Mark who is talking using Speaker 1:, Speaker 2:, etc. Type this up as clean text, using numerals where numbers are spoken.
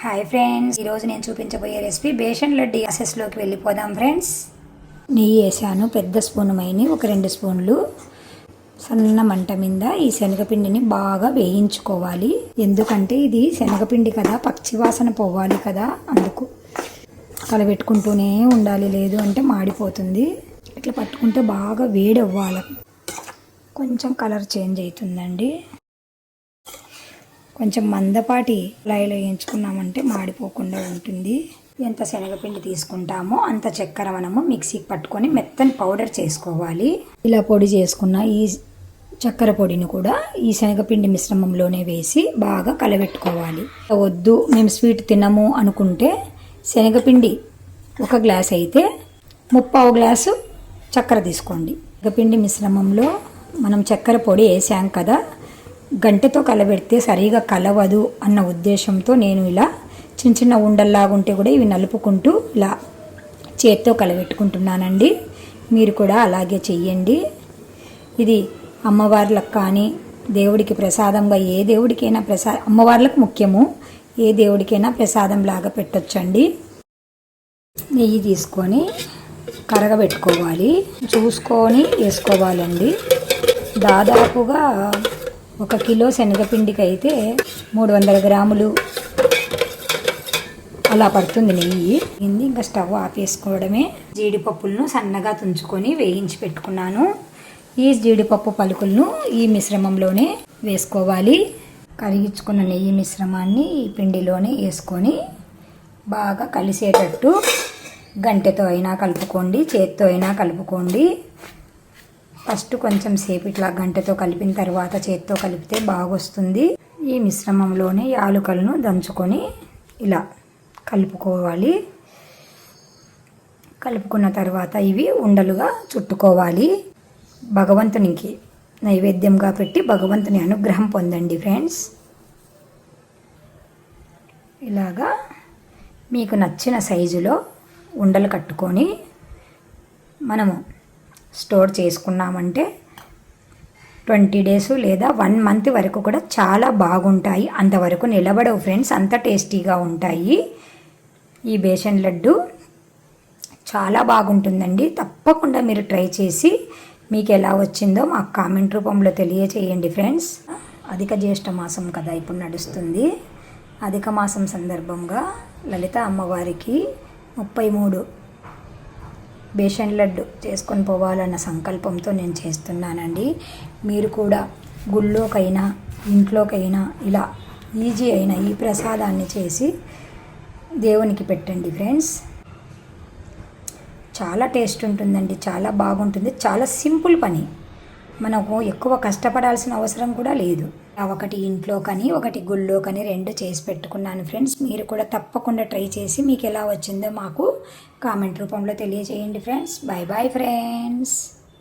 Speaker 1: Hi friends, ఈరోజు నేను చూపించబోయే రెసిపీ బేసన్ లడ్డు. ప్రాసెస్లోకి వెళ్ళిపోదాం ఫ్రెండ్స్. నెయ్యి వేసాను, పెద్ద స్పూన్ మైని ఒక 2 స్పూన్లు. సన్న మంట మీద ఈ శనగపిండిని బాగా వేయించుకోవాలి. ఎందుకంటే ఇది శనగపిండి కదా, పచ్చివాసన పోవాలి కదా, అందుకు కలబెట్టుకుంటూనే ఉండాలి, లేదు అంటే మాడిపోతుంది. ఇట్లా పట్టుకుంటే బాగా వేడి అవ్వాలి. కొంచెం కలర్ చేంజ్ అవుతుందండి. కొంచెం మందపాటి లైలో వేయించుకున్నామంటే మాడిపోకుండా ఉంటుంది. ఎంత శనగపిండి తీసుకుంటామో అంత చక్కెర మనము మిక్సీకి పట్టుకొని మెత్తని పౌడర్ చేసుకోవాలి. ఇలా పొడి చేసుకున్న ఈ చక్కెర పొడిని కూడా ఈ శనగపిండి మిశ్రమంలోనే వేసి బాగా కలబెట్టుకోవాలి. వద్దు మేము స్వీట్ తినము అనుకుంటే శనగపిండి 1 గ్లాస్ అయితే 3/4 గ్లాసు చక్కెర తీసుకోండి. శనగపిండి మిశ్రమంలో మనం చక్కెర పొడి వేసాం కదా, గంటెతో కలబెడితే సరిగా కలవదు అన్న ఉద్దేశంతో నేను ఇలా చిన్న చిన్న ఉండల్లాగా ఉంటే కూడా ఇవి నలుపుకుంటూ ఇలా చేత్తో కలబెట్టుకుంటున్నానండి. మీరు కూడా అలాగే చెయ్యండి. ఇది అమ్మవార్లకు కానీ దేవుడికి ప్రసాదంగా, ఏ దేవుడికైనా అమ్మవార్లకు ముఖ్యము, ఏ దేవుడికైనా ప్రసాదం లాగా పెట్టొచ్చండి. నెయ్యి తీసుకొని కరగబెట్టుకోవాలి, చూసుకొని వేసుకోవాలండి. దాదాపుగా 1 కిలో శనగపిండికి అయితే 300 గ్రాములు అలా పడుతుంది నెయ్యి. ఇంకా స్టవ్ ఆపేసుకోవడమే. జీడిపప్పులను సన్నగా తుంచుకొని వేయించి పెట్టుకున్నాను. ఈ జీడిపప్పు పలుకులను ఈ మిశ్రమంలోనే వేసుకోవాలి. కరిగించుకున్న నెయ్యి మిశ్రమాన్ని ఈ పిండిలోనే వేసుకొని బాగా కలిసేటట్టు గంటెతో అయినా కలుపుకోండి, చేత్తో అయినా కలుపుకోండి. ఫస్ట్ కొంచెం సేపు ఇట్లా గంటెతో కలిపిన తర్వాత చేత్తో కలిపితే బాగొస్తుంది. ఈ మిశ్రమంలోనే యాలకులను దంచుకొని ఇలా కలుపుకోవాలి. కలుపుకున్న తర్వాత ఇవి ఉండలుగా చుట్టుకోవాలి. భగవంతునికి నైవేద్యంగా పెట్టి భగవంతుని అనుగ్రహం పొందండి ఫ్రెండ్స్. ఇలాగా మీకు నచ్చిన సైజులో ఉండలు కట్టుకొని మనము స్టోర్ చేసుకున్నామంటే 20 డేస్ లేదా 1 మంత్ వరకు కూడా చాలా బాగుంటాయి. అంతవరకు నిలబడవు ఫ్రెండ్స్, అంత టేస్టీగా ఉంటాయి. ఈ బేసన్ లడ్డు చాలా బాగుంటుందండి. తప్పకుండా మీరు ట్రై చేసి మీకు ఎలా వచ్చిందో మాకు కామెంట్ రూపంలో తెలియచేయండి ఫ్రెండ్స్. అధిక జ్యేష్ఠ మాసం కదా ఇప్పుడు నడుస్తుంది. అధిక మాసం సందర్భంగా లలిత అమ్మవారికి 33 బేసన్ లడ్డు చేసుకొని పోవాలన్న సంకల్పంతో నేను చేస్తున్నానండి. మీరు కూడా గుళ్ళోకైనా ఇంట్లోకైనా ఇలా ఈజీ అయిన ఈ ప్రసాదాన్ని చేసి దేవునికి పెట్టండి ఫ్రెండ్స్. చాలా టేస్ట్ ఉంటుందండి, చాలా బాగుంటుంది. చాలా సింపుల్ పని, మనకు ఎక్కువ కష్టపడాల్సిన అవసరం కూడా లేదు. ఒకటి ఇంట్లో కానీ ఒకటి గుళ్ళో కానీ 2 చేసి పెట్టుకున్నాను ఫ్రెండ్స్. మీరు కూడా తప్పకుండా ట్రై చేసి మీకు ఎలా వచ్చిందో మాకు కామెంట్ రూపంలో తెలియజేయండి ఫ్రెండ్స్. Bye bye friends.